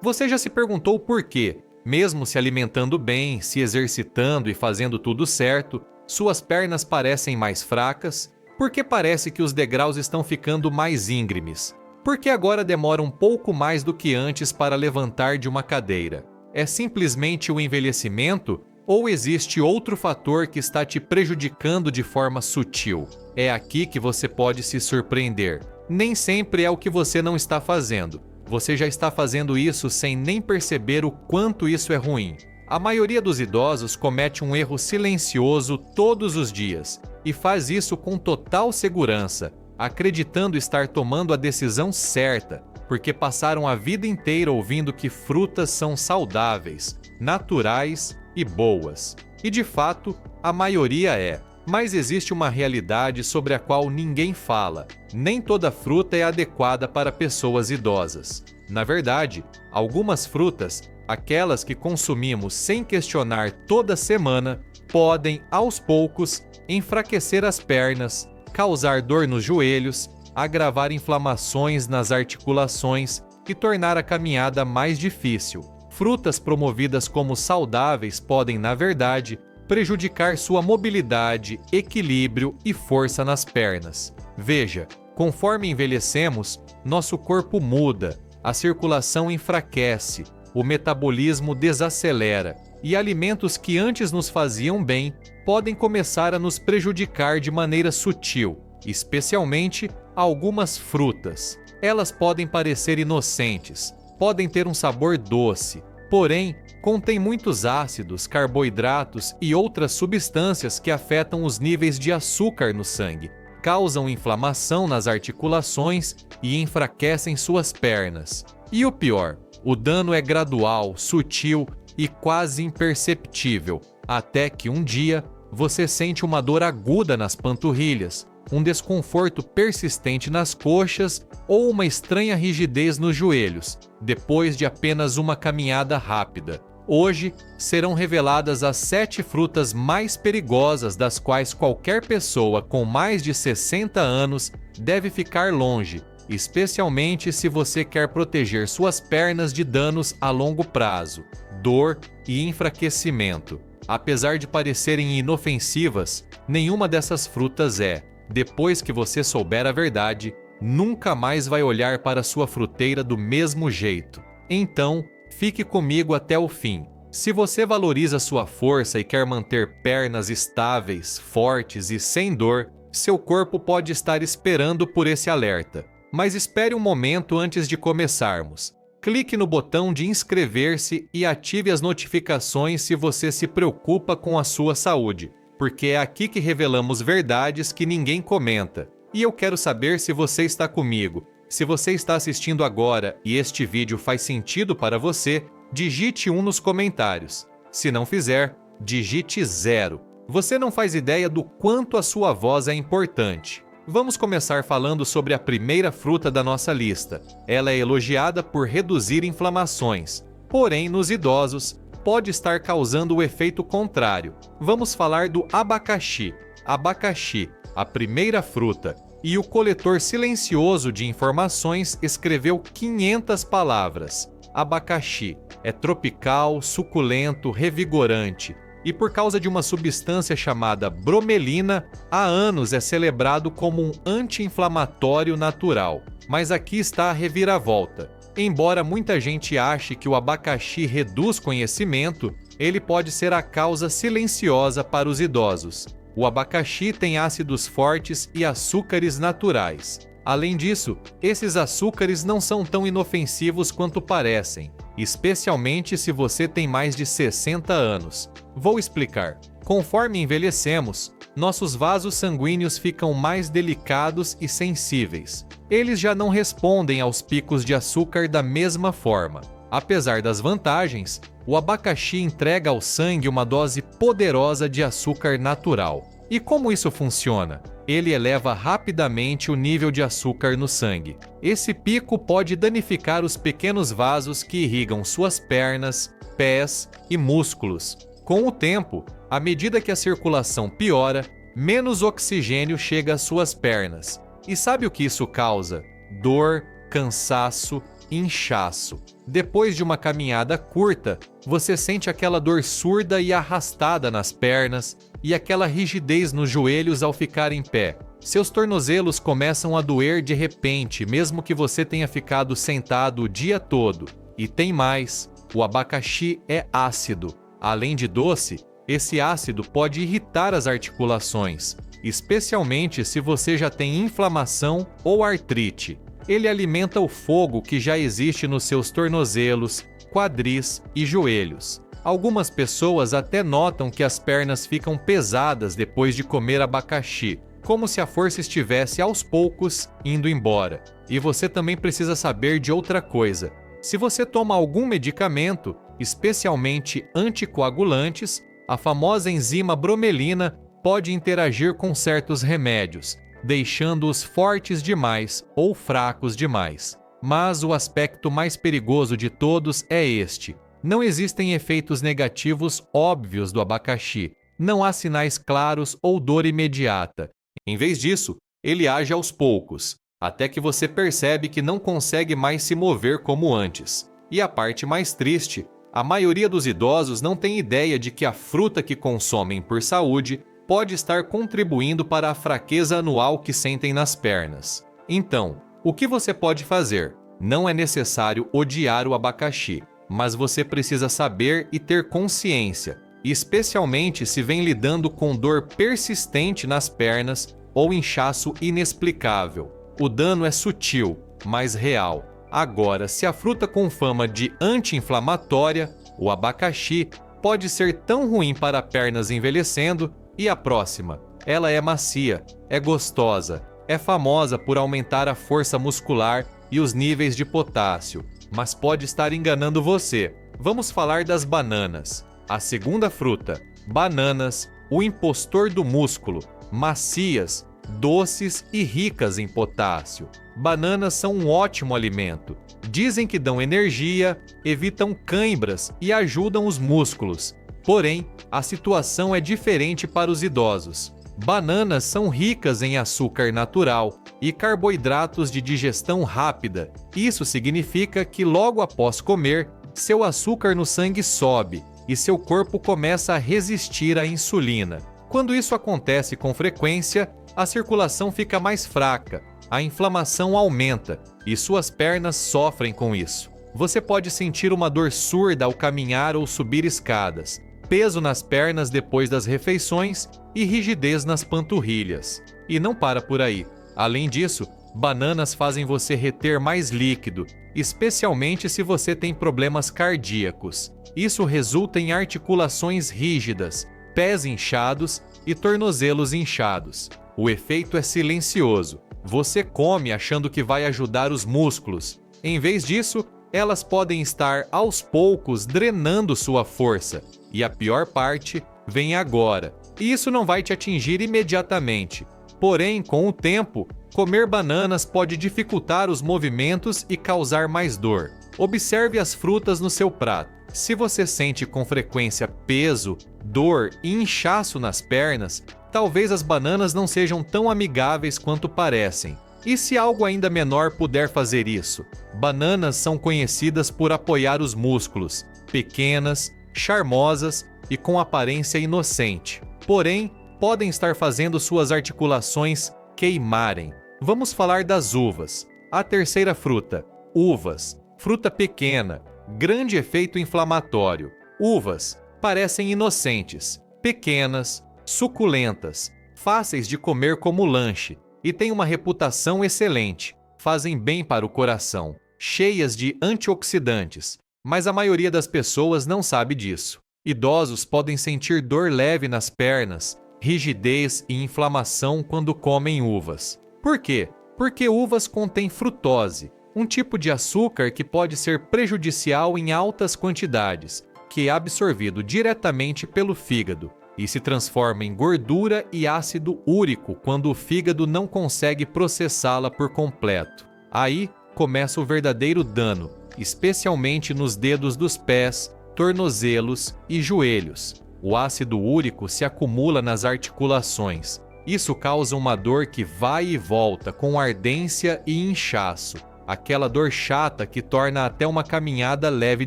Você já se perguntou por quê? Mesmo se alimentando bem, se exercitando e fazendo tudo certo, suas pernas parecem mais fracas? Por que parece que os degraus estão ficando mais íngremes? Por que agora demora um pouco mais do que antes para levantar de uma cadeira? É simplesmente o envelhecimento? Ou existe outro fator que está te prejudicando de forma sutil? É aqui que você pode se surpreender. Nem sempre é o que você não está fazendo. Você já está fazendo isso sem nem perceber o quanto isso é ruim. A maioria dos idosos comete um erro silencioso todos os dias e faz isso com total segurança, acreditando estar tomando a decisão certa, porque passaram a vida inteira ouvindo que frutas são saudáveis, naturais e boas. E de fato, a maioria é. Mas existe uma realidade sobre a qual ninguém fala. Nem toda fruta é adequada para pessoas idosas. Na verdade, algumas frutas, aquelas que consumimos sem questionar toda semana, podem, aos poucos, enfraquecer as pernas, causar dor nos joelhos, agravar inflamações nas articulações e tornar a caminhada mais difícil. Frutas promovidas como saudáveis podem, na verdade, prejudicar sua mobilidade, equilíbrio e força nas pernas. Veja, conforme envelhecemos, nosso corpo muda, a circulação enfraquece, o metabolismo desacelera e alimentos que antes nos faziam bem podem começar a nos prejudicar de maneira sutil, especialmente algumas frutas. Elas podem parecer inocentes, podem ter um sabor doce, porém, contém muitos ácidos, carboidratos e outras substâncias que afetam os níveis de açúcar no sangue, causam inflamação nas articulações e enfraquecem suas pernas. E o pior, o dano é gradual, sutil e quase imperceptível, até que um dia você sente uma dor aguda nas panturrilhas, um desconforto persistente nas coxas ou uma estranha rigidez nos joelhos, depois de apenas uma caminhada rápida. Hoje, serão reveladas as 7 frutas mais perigosas das quais qualquer pessoa com mais de 60 anos deve ficar longe, especialmente se você quer proteger suas pernas de danos a longo prazo, dor e enfraquecimento. Apesar de parecerem inofensivas, nenhuma dessas frutas é. Depois que você souber a verdade, nunca mais vai olhar para sua fruteira do mesmo jeito. Então, fique comigo até o fim. Se você valoriza sua força e quer manter pernas estáveis, fortes e sem dor, seu corpo pode estar esperando por esse alerta. Mas espere um momento antes de começarmos. Clique no botão de inscrever-se e ative as notificações se você se preocupa com a sua saúde, porque é aqui que revelamos verdades que ninguém comenta. E eu quero saber se você está comigo. Se você está assistindo agora e este vídeo faz sentido para você, digite 1 nos comentários. Se não fizer, digite 0. Você não faz ideia do quanto a sua voz é importante. Vamos começar falando sobre a primeira fruta da nossa lista. Ela é elogiada por reduzir inflamações, porém nos idosos pode estar causando o efeito contrário. Vamos falar do abacaxi. Abacaxi, a primeira fruta, e o coletor silencioso de informações escreveu 500 palavras. Abacaxi é tropical, suculento, revigorante e por causa de uma substância chamada bromelina, há anos é celebrado como um anti-inflamatório natural. Mas aqui está a reviravolta. Embora muita gente ache que o abacaxi reduz conhecimento, ele pode ser a causa silenciosa para os idosos. O abacaxi tem ácidos fortes e açúcares naturais. Além disso, esses açúcares não são tão inofensivos quanto parecem, especialmente se você tem mais de 60 anos. Vou explicar. Conforme envelhecemos, nossos vasos sanguíneos ficam mais delicados e sensíveis. Eles já não respondem aos picos de açúcar da mesma forma. Apesar das vantagens, o abacaxi entrega ao sangue uma dose poderosa de açúcar natural. E como isso funciona? Ele eleva rapidamente o nível de açúcar no sangue. Esse pico pode danificar os pequenos vasos que irrigam suas pernas, pés e músculos. Com o tempo, à medida que a circulação piora, menos oxigênio chega às suas pernas. E sabe o que isso causa? Dor, cansaço, inchaço. Depois de uma caminhada curta, você sente aquela dor surda e arrastada nas pernas e aquela rigidez nos joelhos ao ficar em pé. Seus tornozelos começam a doer de repente, mesmo que você tenha ficado sentado o dia todo. E tem mais, o abacaxi é ácido. Além de doce, esse ácido pode irritar as articulações, especialmente se você já tem inflamação ou artrite. Ele alimenta o fogo que já existe nos seus tornozelos, quadris e joelhos. Algumas pessoas até notam que as pernas ficam pesadas depois de comer abacaxi, como se a força estivesse aos poucos indo embora. E você também precisa saber de outra coisa. Se você toma algum medicamento, especialmente anticoagulantes, a famosa enzima bromelina pode interagir com certos remédios, deixando-os fortes demais ou fracos demais. Mas o aspecto mais perigoso de todos é este: não existem efeitos negativos óbvios do abacaxi, não há sinais claros ou dor imediata. Em vez disso, ele age aos poucos, até que você percebe que não consegue mais se mover como antes. E a parte mais triste, a maioria dos idosos não tem ideia de que a fruta que consomem por saúde pode estar contribuindo para a fraqueza anual que sentem nas pernas. Então, o que você pode fazer? Não é necessário odiar o abacaxi, mas você precisa saber e ter consciência, especialmente se vem lidando com dor persistente nas pernas ou inchaço inexplicável. O dano é sutil, mas real. Agora, se a fruta com fama de anti-inflamatória, o abacaxi, pode ser tão ruim para pernas envelhecendo. E a próxima? Ela é macia, é gostosa, é famosa por aumentar a força muscular e os níveis de potássio, mas pode estar enganando você. Vamos falar das bananas. A segunda fruta, bananas, o impostor do músculo, macias, doces e ricas em potássio. Bananas são um ótimo alimento. Dizem que dão energia, evitam cãibras e ajudam os músculos. Porém, a situação é diferente para os idosos. Bananas são ricas em açúcar natural e carboidratos de digestão rápida. Isso significa que logo após comer, seu açúcar no sangue sobe e seu corpo começa a resistir à insulina. Quando isso acontece com frequência, a circulação fica mais fraca, a inflamação aumenta e suas pernas sofrem com isso. Você pode sentir uma dor surda ao caminhar ou subir escadas, peso nas pernas depois das refeições e rigidez nas panturrilhas. E não para por aí. Além disso, bananas fazem você reter mais líquido, especialmente se você tem problemas cardíacos. Isso resulta em articulações rígidas, pés inchados e tornozelos inchados. O efeito é silencioso. Você come achando que vai ajudar os músculos. Em vez disso, elas podem estar aos poucos drenando sua força. E a pior parte vem agora. E isso não vai te atingir imediatamente. Porém, com o tempo, comer bananas pode dificultar os movimentos e causar mais dor. Observe as frutas no seu prato. Se você sente com frequência peso, dor e inchaço nas pernas, talvez as bananas não sejam tão amigáveis quanto parecem. E se algo ainda menor puder fazer isso? Bananas são conhecidas por apoiar os músculos, pequenas, charmosas e com aparência inocente. Porém, podem estar fazendo suas articulações queimarem. Vamos falar das uvas. A terceira fruta, uvas. Fruta pequena, grande efeito inflamatório. Uvas parecem inocentes, pequenas, suculentas, fáceis de comer como lanche e têm uma reputação excelente. Fazem bem para o coração, cheias de antioxidantes, mas a maioria das pessoas não sabe disso. Idosos podem sentir dor leve nas pernas, rigidez e inflamação quando comem uvas. Por quê? Porque uvas contêm frutose, um tipo de açúcar que pode ser prejudicial em altas quantidades, que é absorvido diretamente pelo fígado e se transforma em gordura e ácido úrico quando o fígado não consegue processá-la por completo. Aí começa o verdadeiro dano, especialmente nos dedos dos pés, tornozelos e joelhos. O ácido úrico se acumula nas articulações. Isso causa uma dor que vai e volta com ardência e inchaço. aquela dor chata que torna até uma caminhada leve e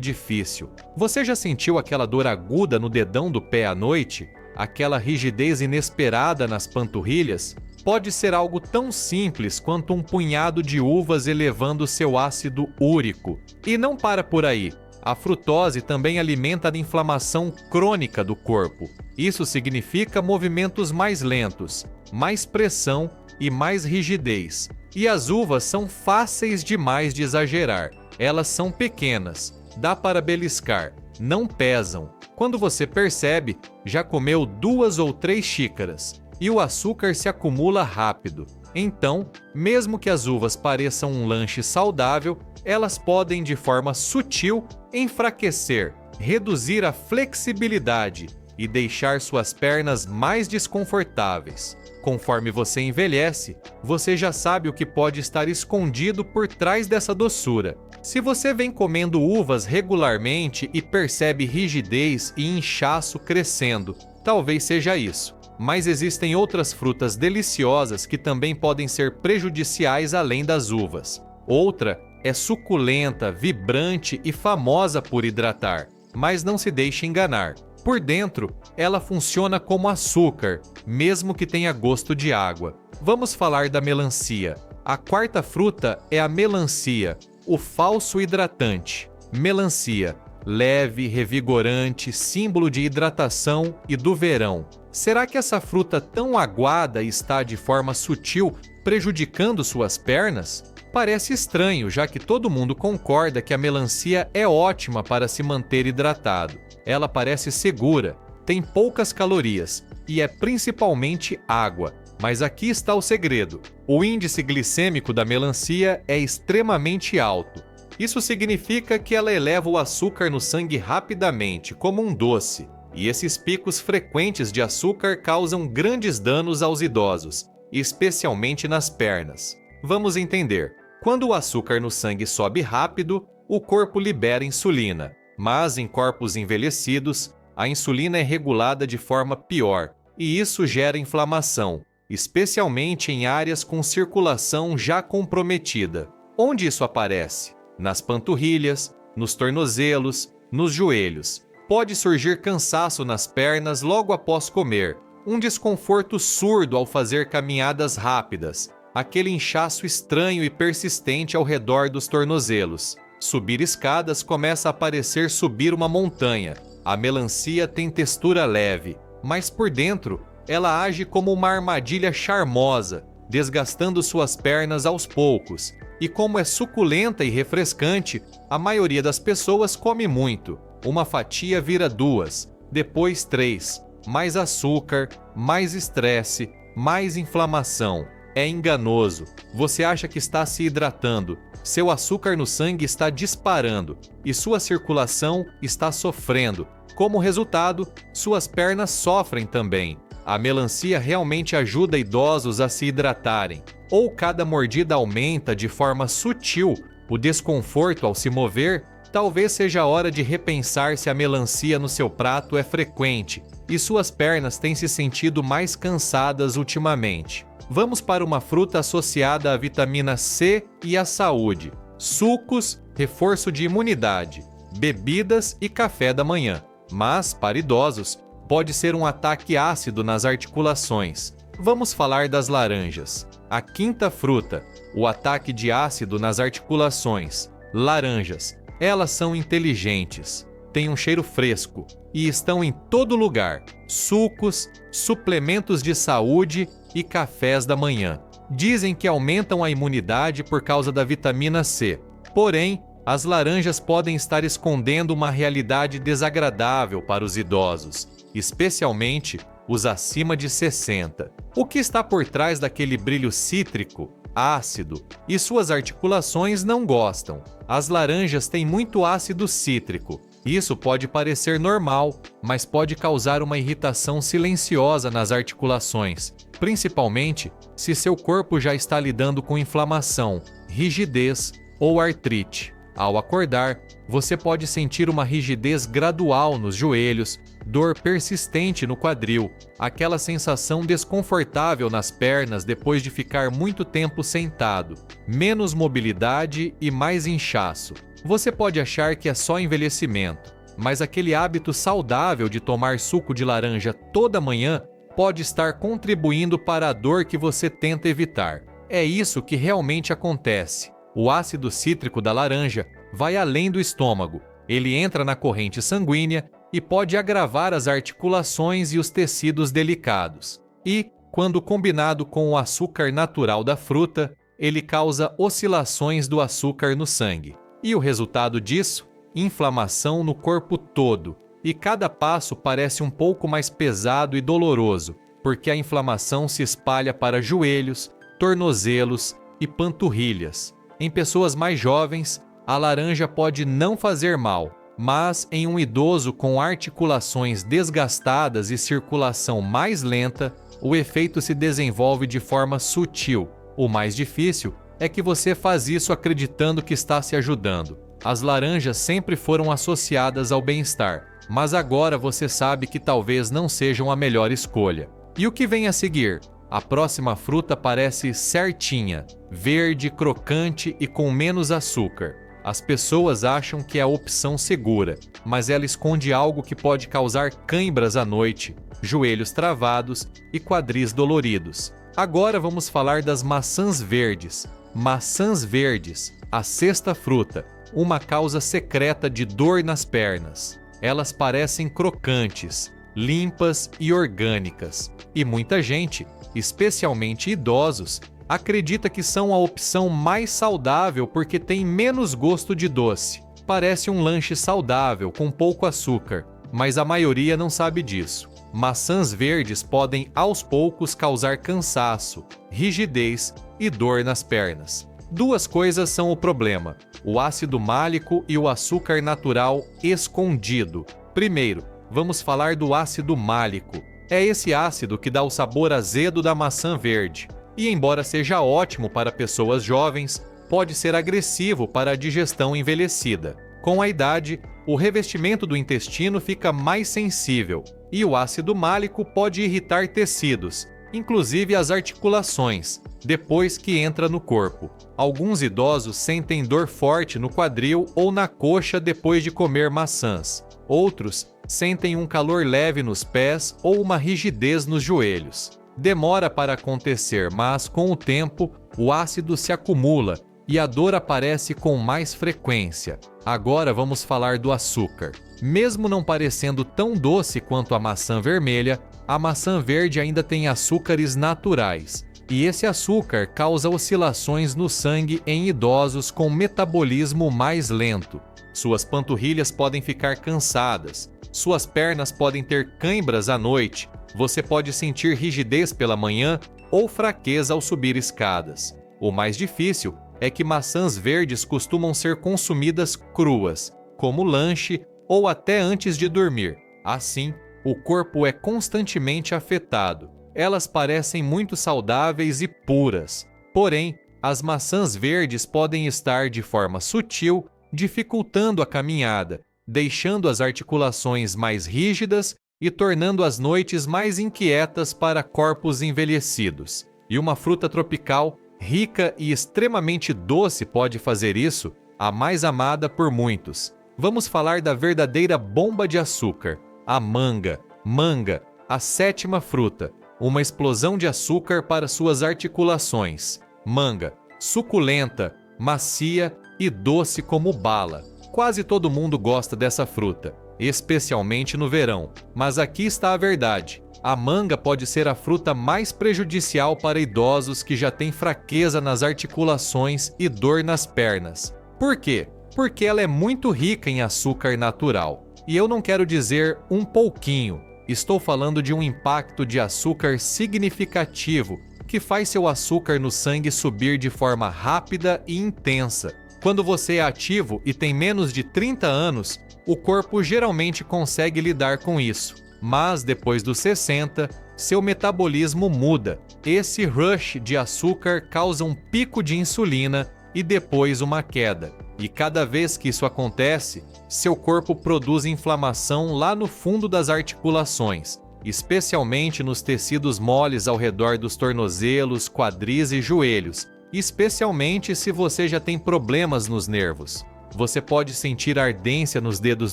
difícil. Você já sentiu aquela dor aguda no dedão do pé à noite? Aquela rigidez inesperada nas panturrilhas? Pode ser algo tão simples quanto um punhado de uvas elevando seu ácido úrico. E não para por aí. A frutose também alimenta a inflamação crônica do corpo. Isso significa movimentos mais lentos, mais pressão e mais rigidez. E as uvas são fáceis demais de exagerar. Elas são pequenas, dá para beliscar, não pesam. Quando você percebe, já comeu 2 ou 3 xícaras e o açúcar se acumula rápido. Então, mesmo que as uvas pareçam um lanche saudável, elas podem de forma sutil enfraquecer, reduzir a flexibilidade e deixar suas pernas mais desconfortáveis. Conforme você envelhece, você já sabe o que pode estar escondido por trás dessa doçura. Se você vem comendo uvas regularmente e percebe rigidez e inchaço crescendo, talvez seja isso. Mas existem outras frutas deliciosas que também podem ser prejudiciais além das uvas. Outra é suculenta, vibrante e famosa por hidratar, mas não se deixe enganar. Por dentro, ela funciona como açúcar, mesmo que tenha gosto de água. Vamos falar da melancia. A quarta fruta é a melancia, o falso hidratante. Melancia, leve, revigorante, símbolo de hidratação e do verão. Será que essa fruta tão aguada está de forma sutil prejudicando suas pernas? Parece estranho, já que todo mundo concorda que a melancia é ótima para se manter hidratado. Ela parece segura, tem poucas calorias e é principalmente água. Mas aqui está o segredo. O índice glicêmico da melancia é extremamente alto. Isso significa que ela eleva o açúcar no sangue rapidamente, como um doce. E esses picos frequentes de açúcar causam grandes danos aos idosos, especialmente nas pernas. Vamos entender. Quando o açúcar no sangue sobe rápido, o corpo libera insulina. Mas em corpos envelhecidos, a insulina é regulada de forma pior, e isso gera inflamação, especialmente em áreas com circulação já comprometida. Onde isso aparece? Nas panturrilhas, nos tornozelos, nos joelhos. Pode surgir cansaço nas pernas logo após comer, um desconforto surdo ao fazer caminhadas rápidas, aquele inchaço estranho e persistente ao redor dos tornozelos. Subir escadas começa a parecer subir uma montanha. A melancia tem textura leve, mas por dentro ela age como uma armadilha charmosa, desgastando suas pernas aos poucos. E como é suculenta e refrescante, a maioria das pessoas come muito. Uma fatia vira 2, depois 3. Mais açúcar, mais estresse, mais inflamação. É enganoso. Você acha que está se hidratando. Seu açúcar no sangue está disparando e sua circulação está sofrendo. Como resultado, suas pernas sofrem também. A melancia realmente ajuda idosos a se hidratarem. Ou cada mordida aumenta de forma sutil o desconforto ao se mover, talvez seja a hora de repensar se a melancia no seu prato é frequente e suas pernas têm se sentido mais cansadas ultimamente. Vamos para uma fruta associada à vitamina C e à saúde. Sucos, reforço de imunidade, bebidas e café da manhã. Mas, para idosos, pode ser um ataque ácido nas articulações. Vamos falar das laranjas. A quinta fruta, o ataque de ácido nas articulações. Laranjas. Elas são inteligentes, têm um cheiro fresco e estão em todo lugar. Sucos, suplementos de saúde e cafés da manhã. Dizem que aumentam a imunidade por causa da vitamina C. Porém, as laranjas podem estar escondendo uma realidade desagradável para os idosos, especialmente os acima de 60. O que está por trás daquele brilho cítrico, ácido, e suas articulações não gostam? As laranjas têm muito ácido cítrico. Isso pode parecer normal, mas pode causar uma irritação silenciosa nas articulações, principalmente se seu corpo já está lidando com inflamação, rigidez ou artrite. Ao acordar, você pode sentir uma rigidez gradual nos joelhos, dor persistente no quadril, aquela sensação desconfortável nas pernas depois de ficar muito tempo sentado, menos mobilidade e mais inchaço. Você pode achar que é só envelhecimento, mas aquele hábito saudável de tomar suco de laranja toda manhã pode estar contribuindo para a dor que você tenta evitar. É isso que realmente acontece. O ácido cítrico da laranja vai além do estômago. Ele entra na corrente sanguínea e pode agravar as articulações e os tecidos delicados. E, quando combinado com o açúcar natural da fruta, ele causa oscilações do açúcar no sangue. E o resultado disso? Inflamação no corpo todo. E cada passo parece um pouco mais pesado e doloroso, porque a inflamação se espalha para joelhos, tornozelos e panturrilhas. Em pessoas mais jovens, a laranja pode não fazer mal, mas em um idoso com articulações desgastadas e circulação mais lenta, o efeito se desenvolve de forma sutil. O mais difícil é que você faz isso acreditando que está se ajudando. As laranjas sempre foram associadas ao bem-estar, mas agora você sabe que talvez não sejam a melhor escolha. E o que vem a seguir? A próxima fruta parece certinha, verde, crocante e com menos açúcar. As pessoas acham que é a opção segura, mas ela esconde algo que pode causar cãibras à noite, joelhos travados e quadris doloridos. Agora vamos falar das maçãs verdes. Maçãs verdes, a sexta fruta, uma causa secreta de dor nas pernas. Elas parecem crocantes, limpas e orgânicas. E muita gente, especialmente idosos, acredita que são a opção mais saudável porque tem menos gosto de doce. Parece um lanche saudável com pouco açúcar, mas a maioria não sabe disso. Maçãs verdes podem aos poucos causar cansaço, rigidez e dor nas pernas. Duas coisas são o problema: o ácido málico e o açúcar natural escondido. Primeiro, vamos falar do ácido málico. É esse ácido que dá o sabor azedo da maçã verde. E embora seja ótimo para pessoas jovens, pode ser agressivo para a digestão envelhecida. Com a idade, o revestimento do intestino fica mais sensível e o ácido málico pode irritar tecidos, inclusive as articulações, depois que entra no corpo. Alguns idosos sentem dor forte no quadril ou na coxa depois de comer maçãs. Outros sentem um calor leve nos pés ou uma rigidez nos joelhos. Demora para acontecer, mas com o tempo, o ácido se acumula e a dor aparece com mais frequência. Agora vamos falar do açúcar. Mesmo não parecendo tão doce quanto a maçã vermelha, a maçã verde ainda tem açúcares naturais. E esse açúcar causa oscilações no sangue em idosos com metabolismo mais lento. Suas panturrilhas podem ficar cansadas, suas pernas podem ter cãibras à noite, você pode sentir rigidez pela manhã ou fraqueza ao subir escadas. O mais difícil é que maçãs verdes costumam ser consumidas cruas, como lanche ou até antes de dormir. Assim, o corpo é constantemente afetado. Elas parecem muito saudáveis e puras. Porém, as maçãs verdes podem estar de forma sutil, dificultando a caminhada, deixando as articulações mais rígidas e tornando as noites mais inquietas para corpos envelhecidos. E uma fruta tropical rica e extremamente doce pode fazer isso, a mais amada por muitos. Vamos falar da verdadeira bomba de açúcar, a manga. Manga, a sétima fruta, uma explosão de açúcar para suas articulações. Manga, suculenta, macia e doce como bala. Quase todo mundo gosta dessa fruta, especialmente no verão. Mas aqui está a verdade: a manga pode ser a fruta mais prejudicial para idosos que já têm fraqueza nas articulações e dor nas pernas. Por quê? Porque ela é muito rica em açúcar natural. E eu não quero dizer um pouquinho, estou falando de um impacto de açúcar significativo que faz seu açúcar no sangue subir de forma rápida e intensa. Quando você é ativo e tem menos de 30 anos, o corpo geralmente consegue lidar com isso. Mas depois dos 60, seu metabolismo muda. Esse rush de açúcar causa um pico de insulina e depois uma queda. E cada vez que isso acontece, seu corpo produz inflamação lá no fundo das articulações, especialmente nos tecidos moles ao redor dos tornozelos, quadris e joelhos, especialmente se você já tem problemas nos nervos. Você pode sentir ardência nos dedos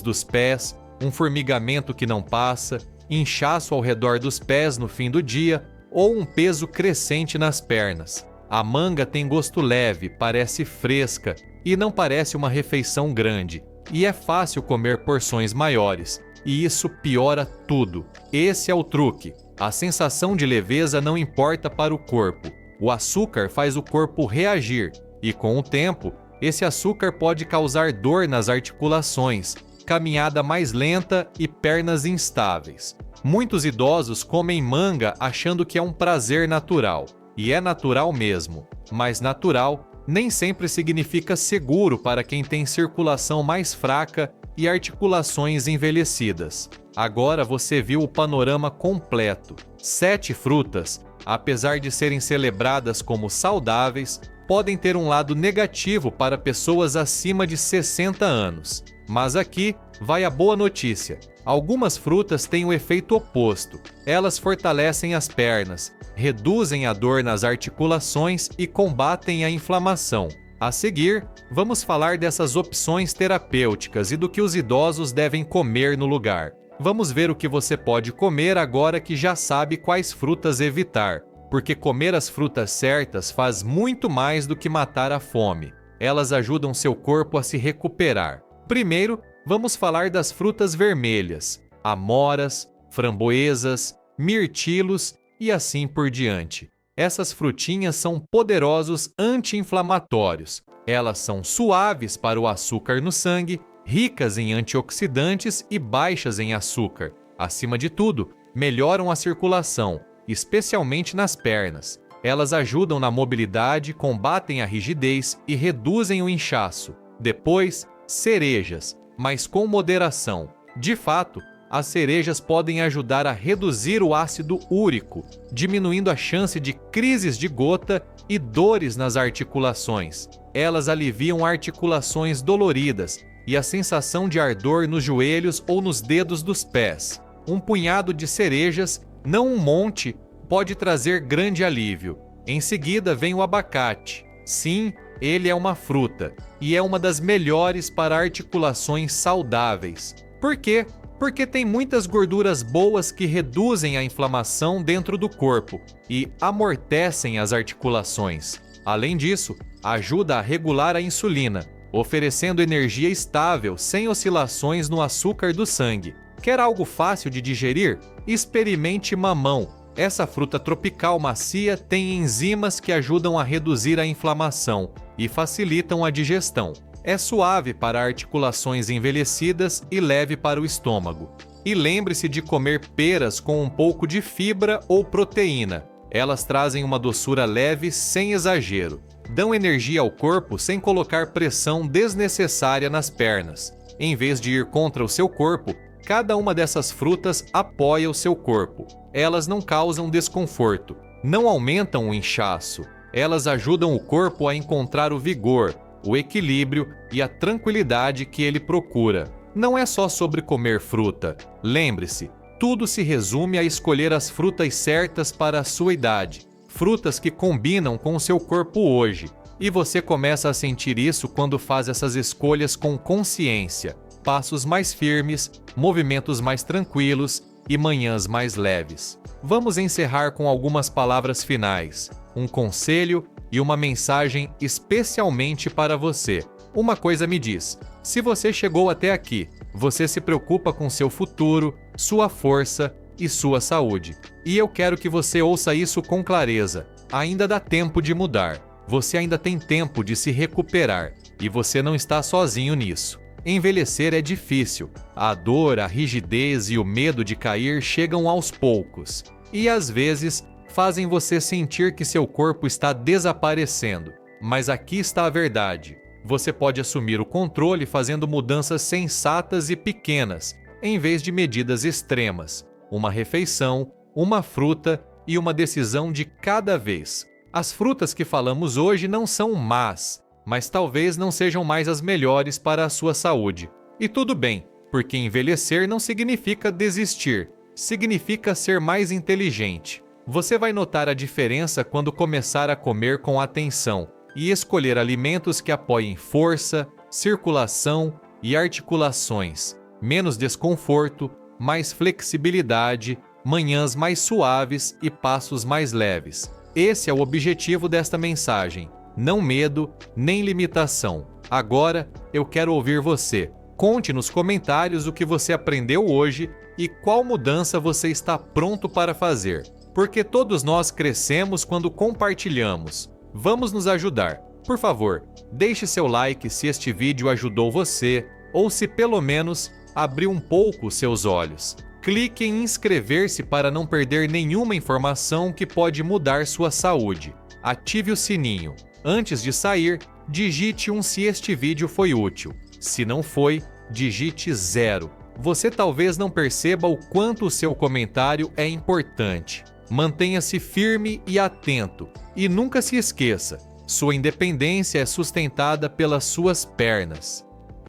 dos pés, um formigamento que não passa, inchaço ao redor dos pés no fim do dia ou um peso crescente nas pernas. A manga tem gosto leve, parece fresca e não parece uma refeição grande, e é fácil comer porções maiores, e isso piora tudo. Esse é o truque. A sensação de leveza não importa para o corpo. O açúcar faz o corpo reagir, e com o tempo, esse açúcar pode causar dor nas articulações, caminhada mais lenta e pernas instáveis. Muitos idosos comem manga achando que é um prazer natural, e é natural mesmo, mas natural nem sempre significa seguro para quem tem circulação mais fraca e articulações envelhecidas. Agora você viu o panorama completo. 7 frutas, apesar de serem celebradas como saudáveis, podem ter um lado negativo para pessoas acima de 60 anos. Mas aqui vai a boa notícia. Algumas frutas têm o efeito oposto. Elas fortalecem as pernas, reduzem a dor nas articulações e combatem a inflamação. A seguir, vamos falar dessas opções terapêuticas e do que os idosos devem comer no lugar. Vamos ver o que você pode comer agora que já sabe quais frutas evitar, porque comer as frutas certas faz muito mais do que matar a fome. Elas ajudam seu corpo a se recuperar. Primeiro, vamos falar das frutas vermelhas, amoras, framboesas, mirtilos e assim por diante. Essas frutinhas são poderosos anti-inflamatórios. Elas são suaves para o açúcar no sangue, ricas em antioxidantes e baixas em açúcar. Acima de tudo, melhoram a circulação, especialmente nas pernas. Elas ajudam na mobilidade, combatem a rigidez e reduzem o inchaço. Depois, cerejas, mas com moderação. De fato, as cerejas podem ajudar a reduzir o ácido úrico, diminuindo a chance de crises de gota e dores nas articulações. Elas aliviam articulações doloridas e a sensação de ardor nos joelhos ou nos dedos dos pés. Um punhado de cerejas, não um monte, pode trazer grande alívio. Em seguida vem o abacate. Sim, ele é uma fruta e é uma das melhores para articulações saudáveis. Por quê? Porque tem muitas gorduras boas que reduzem a inflamação dentro do corpo e amortecem as articulações. Além disso, ajuda a regular a insulina, oferecendo energia estável sem oscilações no açúcar do sangue. Quer algo fácil de digerir? Experimente mamão. Essa fruta tropical macia tem enzimas que ajudam a reduzir a inflamação e facilitam a digestão. É suave para articulações envelhecidas e leve para o estômago. E lembre-se de comer peras com um pouco de fibra ou proteína. Elas trazem uma doçura leve sem exagero. Dão energia ao corpo sem colocar pressão desnecessária nas pernas. Em vez de ir contra o seu corpo, cada uma dessas frutas apoia o seu corpo. Elas não causam desconforto, não aumentam o inchaço. Elas ajudam o corpo a encontrar o vigor, o equilíbrio e a tranquilidade que ele procura. Não é só sobre comer fruta. Lembre-se, tudo se resume a escolher as frutas certas para a sua idade. Frutas que combinam com o seu corpo hoje. E você começa a sentir isso quando faz essas escolhas com consciência. Passos mais firmes, movimentos mais tranquilos e manhãs mais leves. Vamos encerrar com algumas palavras finais, um conselho e uma mensagem especialmente para você. Uma coisa me diz: se você chegou até aqui, você se preocupa com seu futuro, sua força e sua saúde. E eu quero que você ouça isso com clareza. Ainda dá tempo de mudar. Você ainda tem tempo de se recuperar. E você não está sozinho nisso. Envelhecer é difícil. A dor, a rigidez e o medo de cair chegam aos poucos. E às vezes fazem você sentir que seu corpo está desaparecendo. Mas aqui está a verdade. Você pode assumir o controle fazendo mudanças sensatas e pequenas, em vez de medidas extremas. Uma refeição, uma fruta e uma decisão de cada vez. As frutas que falamos hoje não são más. mas talvez não sejam mais as melhores para a sua saúde. E tudo bem, porque envelhecer não significa desistir, significa ser mais inteligente. Você vai notar a diferença quando começar a comer com atenção e escolher alimentos que apoiem força, circulação e articulações, menos desconforto, mais flexibilidade, manhãs mais suaves e passos mais leves. Esse é o objetivo desta mensagem. Não medo, nem limitação. Agora, eu quero ouvir você. Conte nos comentários o que você aprendeu hoje e qual mudança você está pronto para fazer. Porque todos nós crescemos quando compartilhamos. Vamos nos ajudar. Por favor, deixe seu like se este vídeo ajudou você ou se pelo menos abriu um pouco seus olhos. Clique em inscrever-se para não perder nenhuma informação que pode mudar sua saúde. Ative o sininho. Antes de sair, digite 1 se este vídeo foi útil. Se não foi, digite 0. Você talvez não perceba o quanto o seu comentário é importante. Mantenha-se firme e atento. E nunca se esqueça, sua independência é sustentada pelas suas pernas.